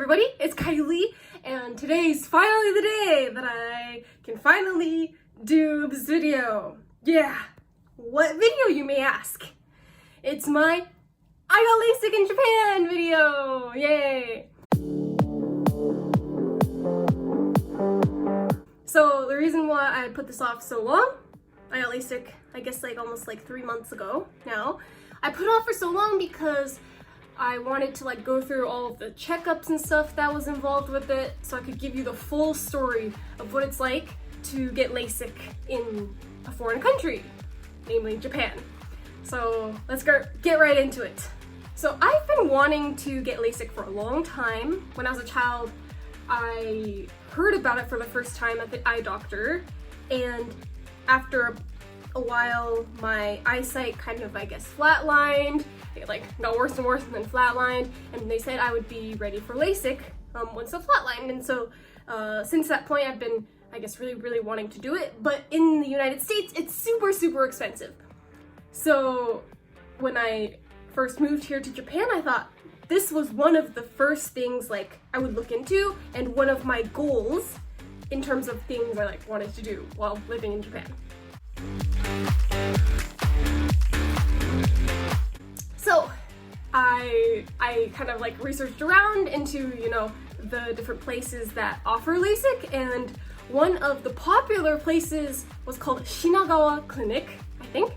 everybody, it's Kylie, and today's finally the day that I can finally do this video. Yeah, what video, you may ask? It's my I Got Lasik in Japan video, yay! So the reason why I put this off so long, I got LASIK, I guess almost 3 months ago now. I put it off for so long because I wanted to go through all of the checkups and stuff that was involved with it, so I could give you the full story of what it's like to get LASIK in a foreign country, namely Japan. So let's get right into it. So I've been wanting to get LASIK for a long time. When I was a child, I heard about it for the first time at the eye doctor, and after a while my eyesight kind of, flatlined. It got worse and worse and then flatlined, and they said I would be ready for LASIK once it flatlined. And so since that point I've been, really wanting to do it, but in the United States it's super expensive. So when I first moved here to Japan, I thought this was one of the first things I would look into, and one of my goals in terms of things I wanted to do while living in Japan. So I kind of researched around into, the different places that offer LASIK, and one of the popular places was called Shinagawa Clinic, I think.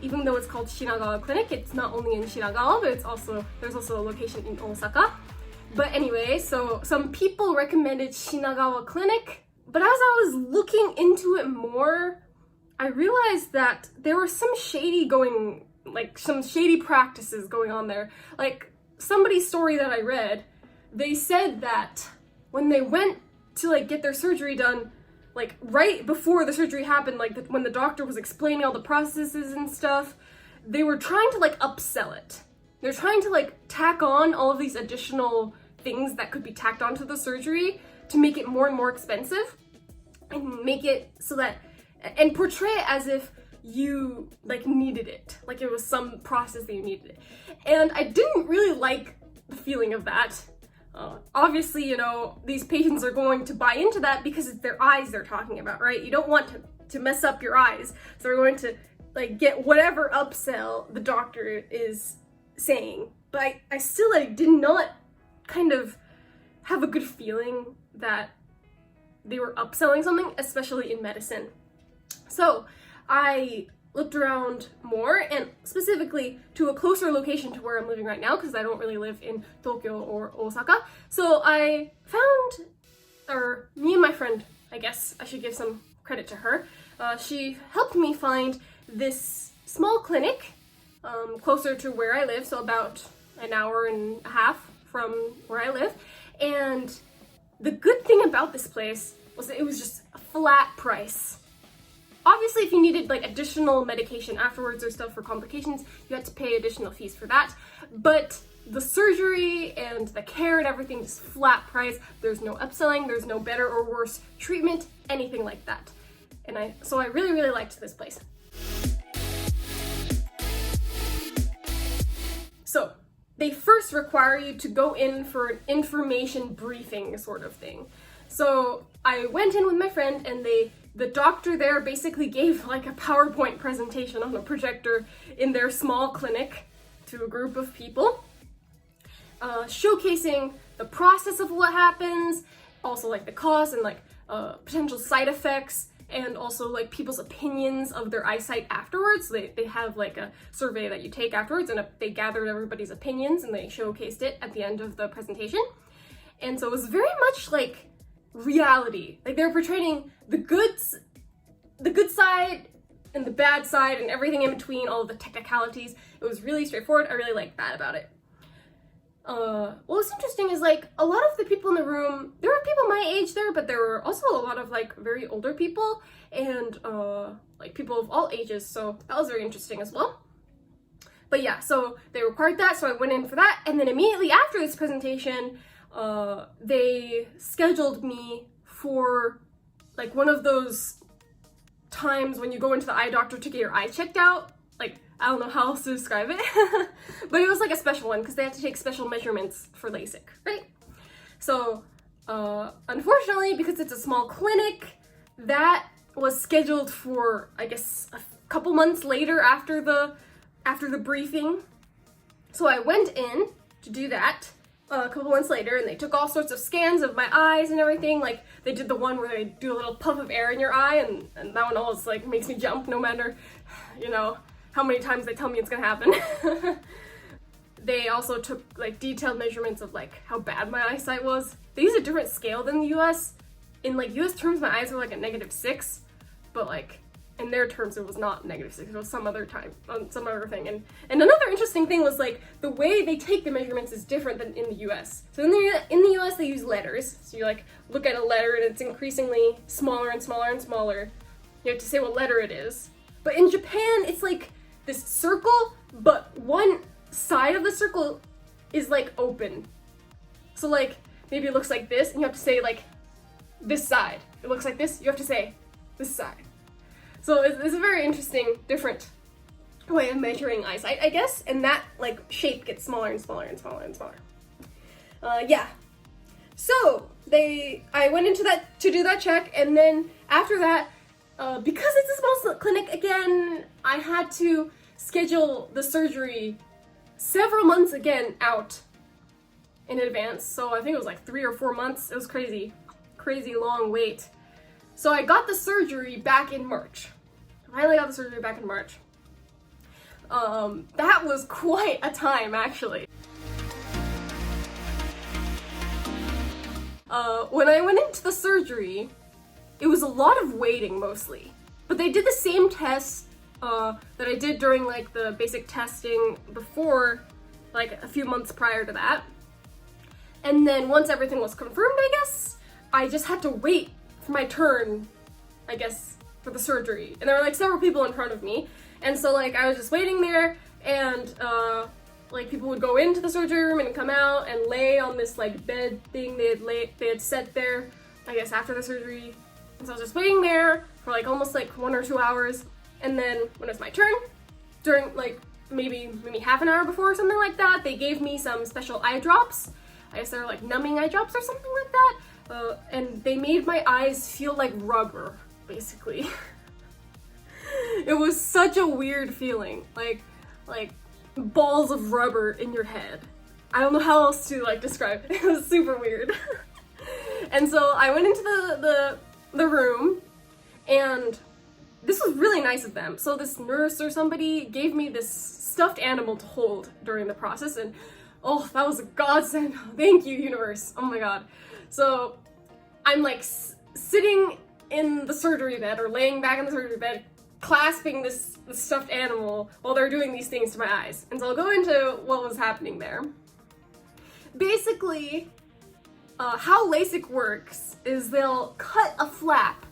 Even though it's called Shinagawa Clinic, it's not only in Shinagawa, but there's also a location in Osaka. But anyway, so some people recommended Shinagawa Clinic, but as I was looking into it more, I realized that there were some shady practices going on there. Somebody's story that I read, they said that when they went to get their surgery done, right before the surgery happened, when the doctor was explaining all the processes and stuff, they were trying to upsell it. They're trying to tack on all of these additional things that could be tacked onto the surgery to make it more and more expensive, and make it so that, and portray it as if you needed it, it was some process that you needed it. And I didn't really like the feeling of that. Obviously, these patients are going to buy into that because it's their eyes they're talking about, right? You don't want to mess up your eyes, so they're going to get whatever upsell the doctor is saying. But I still did not kind of have a good feeling that they were upselling something, especially in medicine. So I looked around more, and specifically to a closer location to where I'm living right now, because I don't really live in Tokyo or Osaka. So I found, or me and my friend, I guess I should give some credit to her, she helped me find this small clinic closer to where I live, so about an hour and a half from where I live. And the good thing about this place was that it was just a flat price. Obviously, if you needed additional medication afterwards or stuff for complications, you had to pay additional fees for that. But the surgery and the care and everything is flat price. There's no upselling, there's no better or worse treatment, anything like that. And so I really liked this place. So they first require you to go in for an information briefing sort of thing. So I went in with my friend, and the doctor there basically gave a PowerPoint presentation on a projector in their small clinic to a group of people, showcasing the process of what happens, also the cost and potential side effects, and also people's opinions of their eyesight afterwards. They have a survey that you take afterwards, and they gathered everybody's opinions and they showcased it at the end of the presentation. And so it was very much reality. They were portraying the good side and the bad side and everything in between, all of the technicalities. It was really straightforward. I really liked that about it. What's interesting is a lot of the people in the room, there were people my age there, but there were also a lot of very older people, and people of all ages, so that was very interesting as well. But yeah, so they required that, so I went in for that, and then immediately after this presentation, they scheduled me for one of those times when you go into the eye doctor to get your eye checked out. I don't know how else to describe it, but it was a special one because they had to take special measurements for LASIK, right? So, unfortunately, because it's a small clinic, that was scheduled for, I guess, a couple months later after the briefing. So I went in to do that a couple months later, and they took all sorts of scans of my eyes and everything. Like, they did the one where they do a little puff of air in your eye, and that one always, like, makes me jump no matter, you know, how many times they tell me it's gonna happen. They also took, like, detailed measurements of, like, how bad my eyesight was. They use a different scale than the US. In, like, US terms, my eyes were, like, a -6, but, like, in their terms, it was not -6. It was some other thing. And another interesting thing was, like, the way they take the measurements is different than in the US. So in the US, they use letters. So you, like, look at a letter, and it's increasingly smaller and smaller and smaller. You have to say what letter it is. But in Japan, it's, like, this circle, but one side of the circle is, like, open. So, like, maybe it looks like this, and you have to say, like, this side. It looks like this, you have to say this side. So it's a very interesting, different way of measuring eyesight, I guess, and that, like, shape gets smaller and smaller and smaller and smaller. Yeah. So I went into that to do that check, and then after that, because it's a small clinic, again, I had to schedule the surgery several months again out in advance. So I think it was like 3 or 4 months. It was crazy long wait. So I got the surgery back in March. I finally got the surgery back in March. That was quite a time, actually. When I went into the surgery, it was a lot of waiting mostly. But they did the same tests that I did during, like, the basic testing before, like, a few months prior to that. And then once everything was confirmed, I guess, I just had to wait for my turn, I guess, for the surgery. And there were, like, several people in front of me. And so, like, I was just waiting there, and, like, people would go into the surgery room and come out and lay on this, like, bed thing they had set there, I guess, after the surgery. And so I was just waiting there for, like, almost, like, 1 or 2 hours. And then when it was my turn, during, like, maybe half an hour before or something like that, they gave me some special eye drops. I guess they're, like, numbing eye drops or something like that. And they made my eyes feel like rubber, basically. It was such a weird feeling, like balls of rubber in your head. I don't know how else to, like, describe it. It was super weird. And so I went into the room, and this was really nice of them. So this nurse or somebody gave me this stuffed animal to hold during the process, and oh, that was a godsend. Thank you, universe. Oh my god. So I'm, like, sitting in the surgery bed, or laying back in the surgery bed, clasping this stuffed animal while they're doing these things to my eyes. And so I'll go into what was happening there. Basically, how LASIK works is they'll cut a flap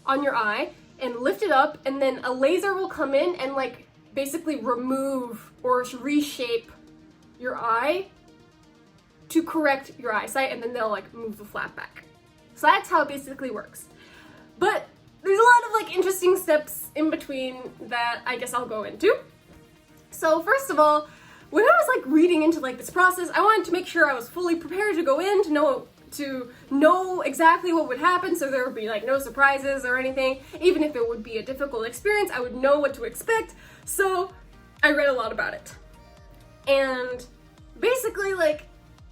on your eye and lift it up, and then a laser will come in and, like, basically remove or reshape your eye to correct your eyesight, and then they'll, like, move the flap back. So that's how it basically works. But there's a lot of, like, interesting steps in between that I guess I'll go into. So first of all, when I was, like, reading into, like, this process, I wanted to make sure I was fully prepared to go in, to know exactly what would happen, so there would be, like, no surprises or anything. Even if it would be a difficult experience, I would know what to expect. So I read a lot about it. And basically, like,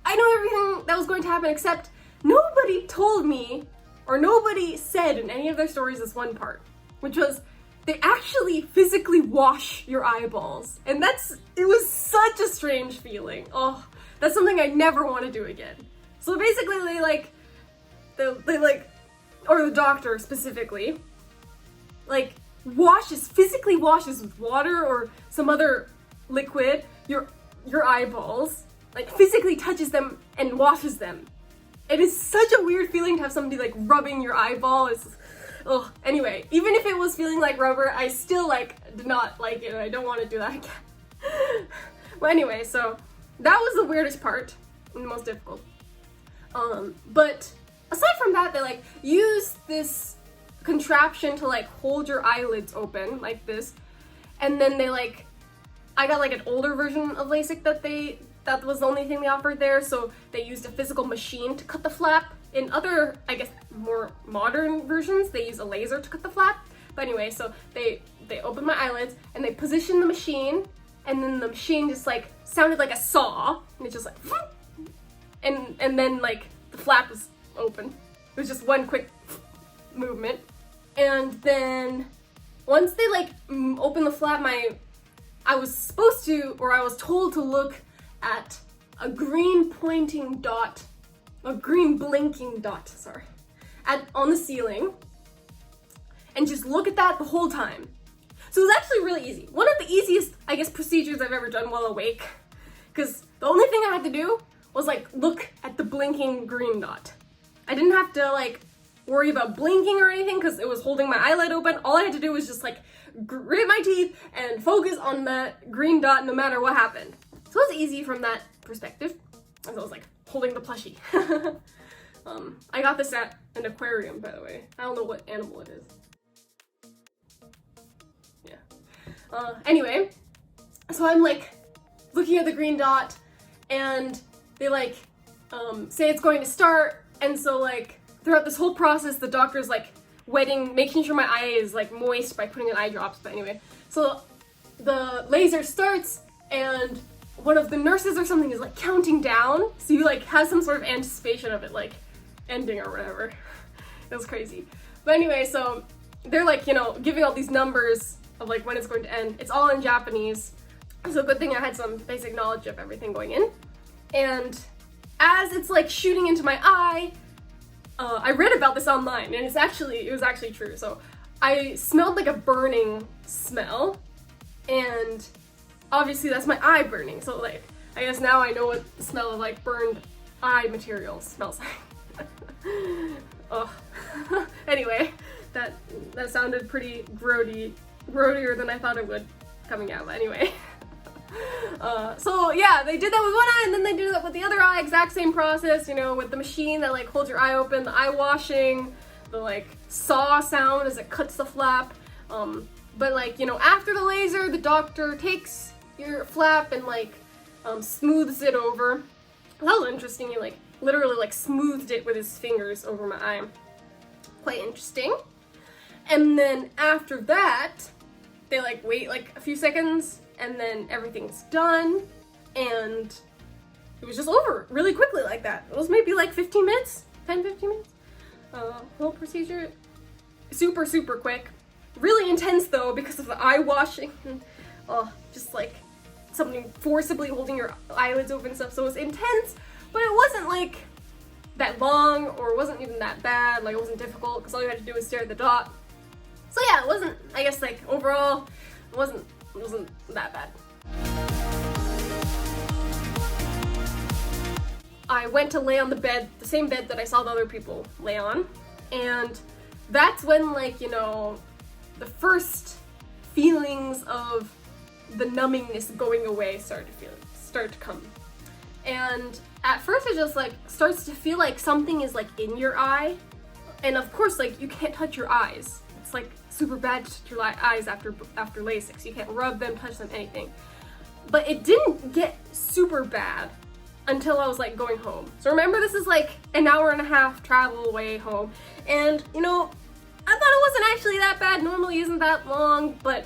I know everything that was going to happen, except nobody told me, or nobody said in any of their stories this one part, which was they actually physically wash your eyeballs. And it was such a strange feeling. Oh, that's something I never want to do again. So basically they or the doctor specifically, like, physically washes with water or some other liquid your eyeballs, like, physically touches them and washes them. It is such a weird feeling to have somebody, like, rubbing your eyeball. Ugh. Anyway, even if it was feeling like rubber, I still, like, did not like it, and I don't want to do that again. Well, anyway, so that was the weirdest part and the most difficult. But aside from that, they, like, use this contraption to, like, hold your eyelids open like this, and then they, like, I got, like, an older version of LASIK that they that was the only thing they offered there, so they used a physical machine to cut the flap. In other, I guess, more modern versions, they use a laser to cut the flap. But anyway, so they opened my eyelids and they positioned the machine, and then the machine just like sounded like a saw, and it just like, and then like the flap was open. It was just one quick movement. And then once they like opened the flap, I was supposed to, or I was told to look at a green blinking dot, sorry, on the ceiling, and just look at that the whole time. So it was actually really easy. One of the easiest, I guess, procedures I've ever done while awake, because the only thing I had to do was like look at the blinking green dot. I didn't have to like worry about blinking or anything because it was holding my eyelid open. All I had to do was just like grit my teeth and focus on that green dot no matter what happened. So it was easy from that perspective, as I was like holding the plushie. I got this at an aquarium, by the way. I don't know what animal it is. Yeah. Anyway, so I'm like looking at the green dot, and they like say it's going to start, and so like throughout this whole process, the doctor's like making sure my eye is like moist by putting in eye drops. But anyway, so the laser starts, and one of the nurses or something is like counting down, so you like have some sort of anticipation of it like ending or whatever. It was crazy. But anyway, so they're like, you know, giving all these numbers of like when it's going to end. It's all in Japanese, so good thing I had some basic knowledge of everything going in. And as it's like shooting into my eye, I read about this online, and it was actually true. So I smelled like a burning smell, and obviously that's my eye burning. So like, I guess now I know what the smell of like burned eye material smells like. Oh. Anyway, that sounded pretty grodier than I thought it would coming out. But anyway. So yeah, they did that with one eye, and then they did that with the other eye, exact same process, you know, with the machine that like holds your eye open, the eye washing, the like saw sound as it cuts the flap. But like, you know, after the laser, the doctor takes your flap and like smooths it over. That was interesting. He like literally like smoothed it with his fingers over my eye. Quite interesting. And then after that, they like wait like a few seconds, and then everything's done, and it was just over really quickly like that. It was maybe like 15 minutes, 10-15 minutes. Whole procedure, super quick. Really intense though because of the eye washing. Just like something forcibly holding your eyelids open and stuff. So it was intense, but it wasn't like that long, or it wasn't even that bad. Like, it wasn't difficult because all you had to do was stare at the dot. So yeah, it wasn't, I guess, like overall, it wasn't that bad. I went to lay on the bed, the same bed that I saw the other people lay on, and that's when, like, you know, the first feelings of the numbingness going away start to come. And at first it just like starts to feel like something is like in your eye, and of course like you can't touch your eyes. It's like super bad to touch your eyes after LASIK. So you can't rub them, touch them, anything. But it didn't get super bad until I was like going home. So remember, this is like an hour and a half travel away home, and you know, I thought it wasn't actually that bad. Normally isn't that long, but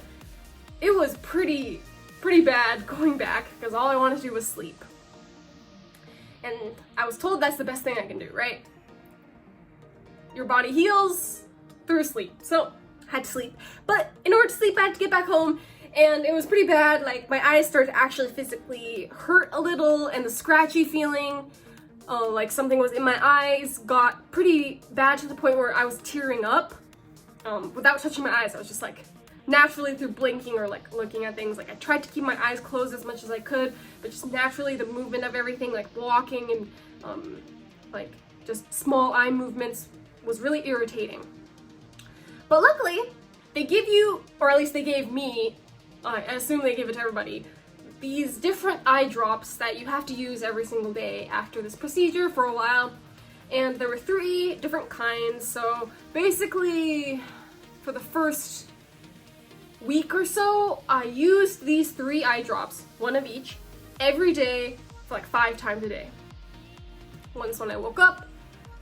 it was pretty bad going back because all I wanted to do was sleep. And I was told that's the best thing I can do, right? Your body heals through sleep. So I had to sleep. But in order to sleep, I had to get back home, and it was pretty bad. Like, my eyes started to actually physically hurt a little, and the scratchy feeling, like something was in my eyes, got pretty bad to the point where I was tearing up without touching my eyes. I was just like, naturally through blinking or like looking at things, like I tried to keep my eyes closed as much as I could, but just naturally the movement of everything, like walking and like just small eye movements, was really irritating. But luckily they give you, or at least they gave me, I assume they give it to everybody, these different eye drops that you have to use every single day after this procedure for a while. And there were 3 different kinds. So basically for the first week or so, I used these 3 eye drops, one of each, every day for like 5 times a day. Once when I woke up,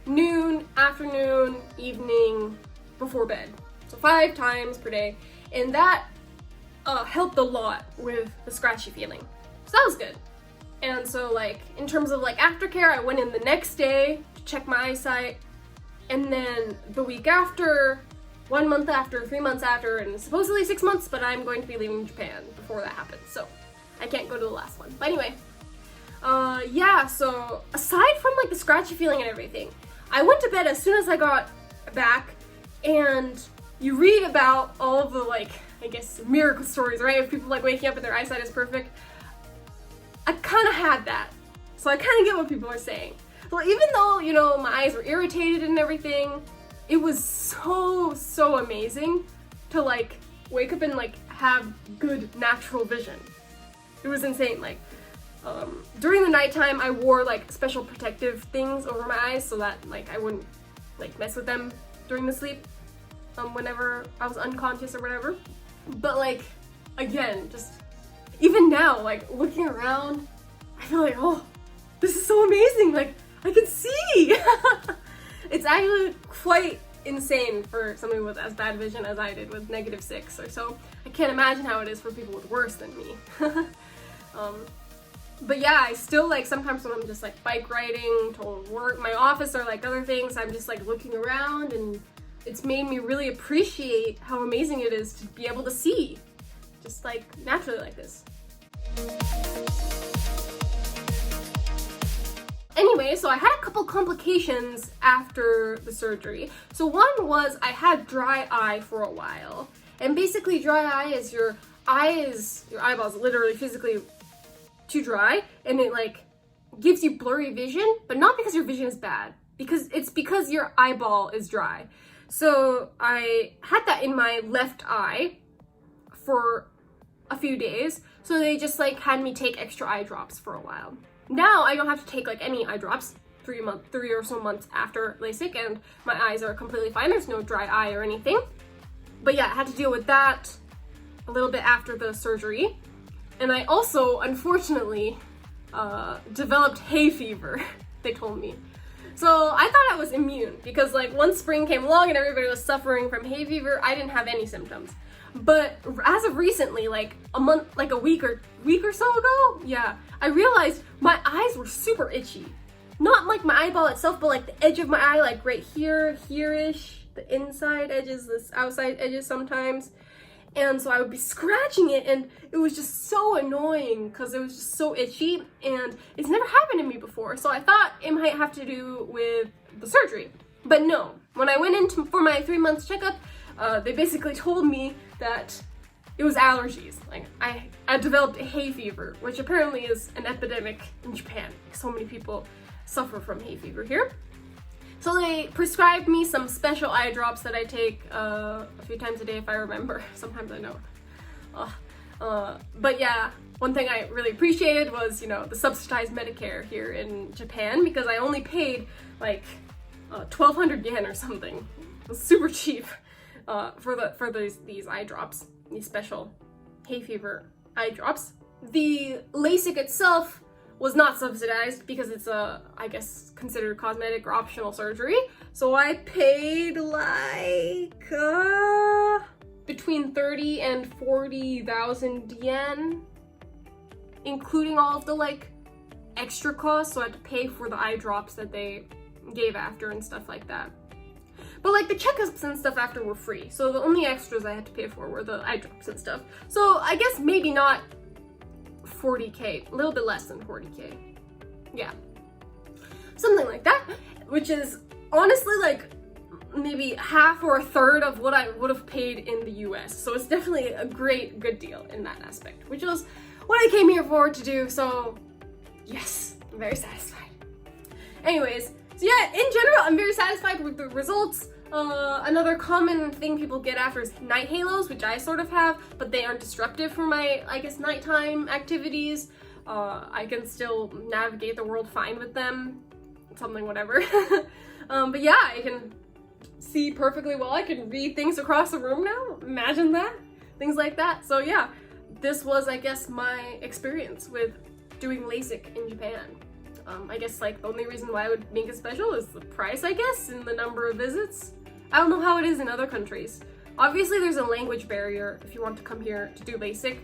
noon, afternoon, evening, before bed. So 5 times per day. And that helped a lot with the scratchy feeling. So that was good. And so like, in terms of like aftercare, I went in the next day to check my eyesight. And then the week after, 1 month after, 3 months after, and supposedly 6 months, but I'm going to be leaving Japan before that happens. So I can't go to the last one. But anyway, yeah, so aside from like the scratchy feeling and everything, I went to bed as soon as I got back, and you read about all of the like, I guess, miracle stories, right? Of people like waking up and their eyesight is perfect. I kind of had that. So I kind of get what people are saying. So even though, you know, my eyes were irritated and everything, it was so amazing to like wake up and like have good natural vision. It was insane. Like, during the nighttime, I wore like special protective things over my eyes so that like I wouldn't like mess with them during the sleep, whenever I was unconscious or whatever. But like, again, just even now, like looking around, I feel like, oh, this is so amazing. Like, I can see. It's actually quite insane for somebody with as bad vision as I did with -6 or so. I can't imagine how it is for people with worse than me. But yeah, I still like sometimes when I'm just like bike riding to work, my office, or like other things, I'm just like looking around, and it's made me really appreciate how amazing it is to be able to see just like naturally like this. Anyway, so I had a couple complications after the surgery. So one was I had dry eye for a while. And basically dry eye is your eyeballs literally physically too dry, and it like gives you blurry vision, but not because your vision is bad, because your eyeball is dry. So I had that in my left eye for a few days. So they just like had me take extra eye drops for a while. Now I don't have to take like any eye drops 3 or so months after LASIK, and my eyes are completely fine. There's no dry eye or anything. But yeah, I had to deal with that a little bit after the surgery. And I also, unfortunately, developed hay fever, they told me. So I thought I was immune because like once spring came along and everybody was suffering from hay fever, I didn't have any symptoms. But as of recently, like a week or so ago, yeah, I realized my eyes were super itchy. Not like my eyeball itself, but like the edge of my eye, like right here, here-ish, the inside edges, this outside edges sometimes. And so I would be scratching it, and it was just so annoying because it was just so itchy, and it's never happened to me before. So I thought it might have to do with the surgery. But no, when I went in for my 3-month checkup, they basically told me that it was allergies. Like I developed hay fever, which apparently is an epidemic in Japan. So many people suffer from hay fever here. So they prescribed me some special eye drops that I take a few times a day if I remember. Sometimes I don't. But yeah, one thing I really appreciated was, you know, the subsidized Medicare here in Japan, because I only paid like 1,200 yen or something. It was super cheap for these eye drops, these special hay fever eye drops. The LASIK itself was not subsidized because it's I guess considered cosmetic or optional surgery. So I paid like between 30 and 40,000 yen, including all of the like extra costs. So I had to pay for the eye drops that they gave after and stuff like that. But like the checkups and stuff after were free. So the only extras I had to pay for were the eye drops and stuff. So I guess maybe not 40K, a little bit less than 40K. Yeah. Something like that, which is honestly like maybe half or a third of what I would have paid in the US. So it's definitely a good deal in that aspect, which was what I came here for to do. So yes, I'm very satisfied. Anyways, so yeah, in general, I'm very satisfied with the results. Another common thing people get after is night halos, which I sort of have, but they aren't disruptive for my, I guess, nighttime activities. I can still navigate the world fine with them, something whatever. But yeah, I can see perfectly well. I can read things across the room now. Imagine that. Things like that. So yeah, this was, I guess, my experience with doing LASIK in Japan. I guess like the only reason why I would make it special is the price, I guess, and the number of visits. I don't know how it is in other countries. Obviously there's a language barrier if you want to come here to do LASIK.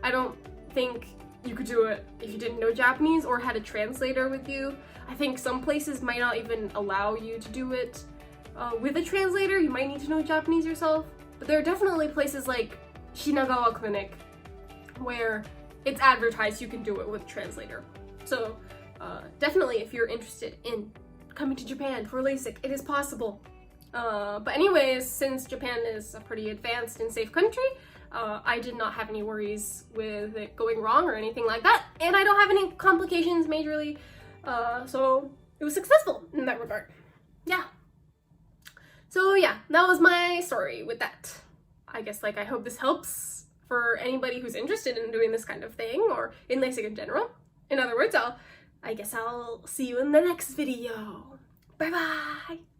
I don't think you could do it if you didn't know Japanese or had a translator with you. I think some places might not even allow you to do it with a translator. You might need to know Japanese yourself. But there are definitely places like Shinagawa Clinic where it's advertised you can do it with a translator. So definitely if you're interested in coming to Japan for LASIK, it is possible. But anyways, since Japan is a pretty advanced and safe country, I did not have any worries with it going wrong or anything like that, and I don't have any complications majorly, so it was successful in that regard. Yeah. So yeah, that was my story with that. I guess like I hope this helps for anybody who's interested in doing this kind of thing or in LASIK in general. In other words, I guess I'll see you in the next video. Bye bye!